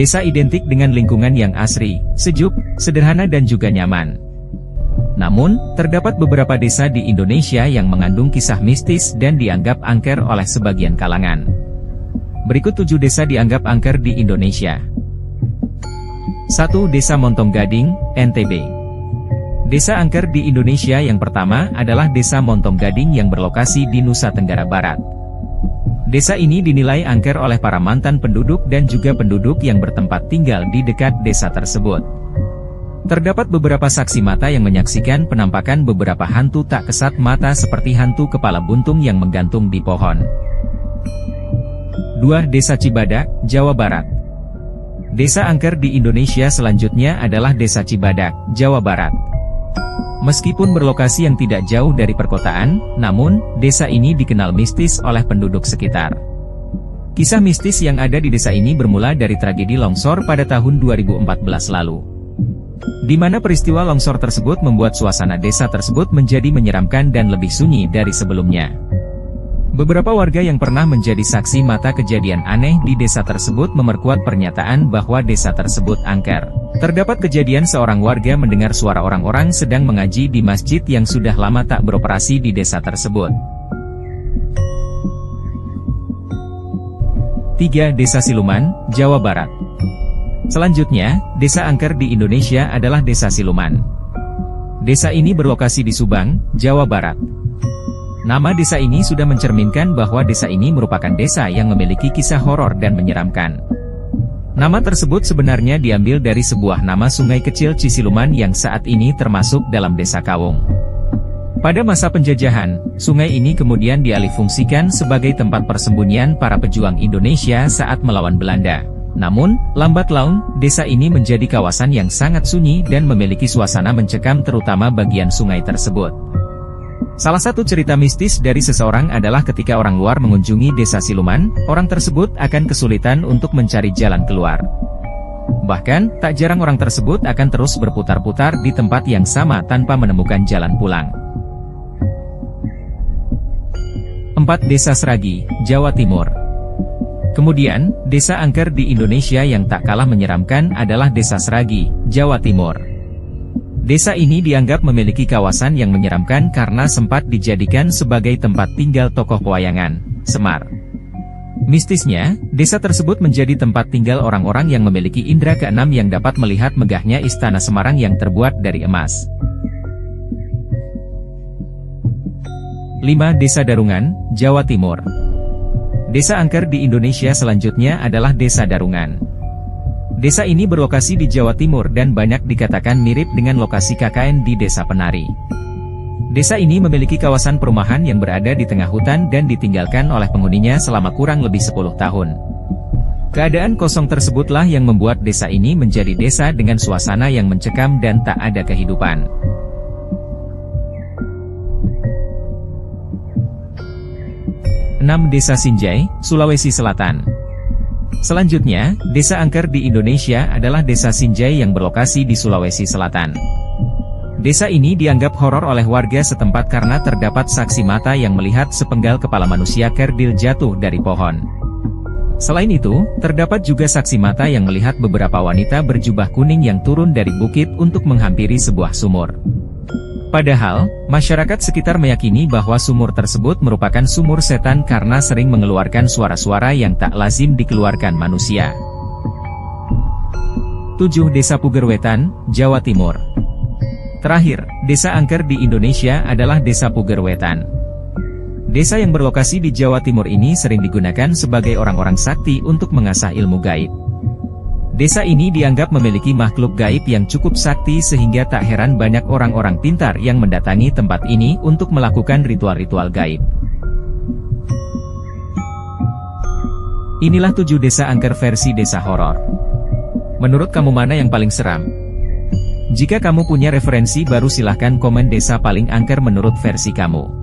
Desa identik dengan lingkungan yang asri, sejuk, sederhana dan juga nyaman. Namun, terdapat beberapa desa di Indonesia yang mengandung kisah mistis dan dianggap angker oleh sebagian kalangan. Berikut 7 desa dianggap angker di Indonesia. 1. Desa Montong Gading, NTB. Desa angker di Indonesia yang pertama adalah Desa Montong Gading yang berlokasi di Nusa Tenggara Barat. Desa ini dinilai angker oleh para mantan penduduk dan juga penduduk yang bertempat tinggal di dekat desa tersebut. Terdapat beberapa saksi mata yang menyaksikan penampakan beberapa hantu tak kesat mata seperti hantu kepala buntung yang menggantung di pohon. 2. Desa Cibadak, Jawa Barat. Desa angker di Indonesia selanjutnya adalah Desa Cibadak, Jawa Barat. Meskipun berlokasi yang tidak jauh dari perkotaan, namun, desa ini dikenal mistis oleh penduduk sekitar. Kisah mistis yang ada di desa ini bermula dari tragedi longsor pada tahun 2014 lalu. Di mana peristiwa longsor tersebut membuat suasana desa tersebut menjadi menyeramkan dan lebih sunyi dari sebelumnya. Beberapa warga yang pernah menjadi saksi mata kejadian aneh di desa tersebut memperkuat pernyataan bahwa desa tersebut angker. Terdapat kejadian seorang warga mendengar suara orang-orang sedang mengaji di masjid yang sudah lama tak beroperasi di desa tersebut. 3. Desa Siluman, Jawa Barat. Selanjutnya, desa angker di Indonesia adalah Desa Siluman. Desa ini berlokasi di Subang, Jawa Barat. Nama desa ini sudah mencerminkan bahwa desa ini merupakan desa yang memiliki kisah horor dan menyeramkan. Nama tersebut sebenarnya diambil dari sebuah nama sungai kecil Cisiluman yang saat ini termasuk dalam desa Kawung. Pada masa penjajahan, sungai ini kemudian dialihfungsikan sebagai tempat persembunyian para pejuang Indonesia saat melawan Belanda. Namun, lambat laun, desa ini menjadi kawasan yang sangat sunyi dan memiliki suasana mencekam terutama bagian sungai tersebut. Salah satu cerita mistis dari seseorang adalah ketika orang luar mengunjungi desa Siluman, orang tersebut akan kesulitan untuk mencari jalan keluar. Bahkan, tak jarang orang tersebut akan terus berputar-putar di tempat yang sama tanpa menemukan jalan pulang. 4. Desa Seragi, Jawa Timur. Kemudian, desa angker di Indonesia yang tak kalah menyeramkan adalah Desa Seragi, Jawa Timur. Desa ini dianggap memiliki kawasan yang menyeramkan karena sempat dijadikan sebagai tempat tinggal tokoh pewayangan, Semar. Mistisnya, desa tersebut menjadi tempat tinggal orang-orang yang memiliki indera keenam yang dapat melihat megahnya istana Semarang yang terbuat dari emas. 5. Desa Darungan, Jawa Timur. Desa angker di Indonesia selanjutnya adalah Desa Darungan. Desa ini berlokasi di Jawa Timur dan banyak dikatakan mirip dengan lokasi KKN di Desa Penari. Desa ini memiliki kawasan perumahan yang berada di tengah hutan dan ditinggalkan oleh penghuninya selama kurang lebih 10 tahun. Keadaan kosong tersebutlah yang membuat desa ini menjadi desa dengan suasana yang mencekam dan tak ada kehidupan. 6. Desa Sinjai, Sulawesi Selatan. Selanjutnya, desa angker di Indonesia adalah Desa Sinjai yang berlokasi di Sulawesi Selatan. Desa ini dianggap horor oleh warga setempat karena terdapat saksi mata yang melihat sepenggal kepala manusia kerdil jatuh dari pohon. Selain itu, terdapat juga saksi mata yang melihat beberapa wanita berjubah kuning yang turun dari bukit untuk menghampiri sebuah sumur. Padahal, masyarakat sekitar meyakini bahwa sumur tersebut merupakan sumur setan karena sering mengeluarkan suara-suara yang tak lazim dikeluarkan manusia. 7. Desa Pugerwetan, Jawa Timur. Terakhir, desa angker di Indonesia adalah Desa Pugerwetan. Desa yang berlokasi di Jawa Timur ini sering digunakan sebagai orang-orang sakti untuk mengasah ilmu gaib. Desa ini dianggap memiliki makhluk gaib yang cukup sakti sehingga tak heran banyak orang-orang pintar yang mendatangi tempat ini untuk melakukan ritual-ritual gaib. Inilah 7 desa angker versi desa horor. Menurut kamu mana yang paling seram? Jika kamu punya referensi baru silahkan komen desa paling angker menurut versi kamu.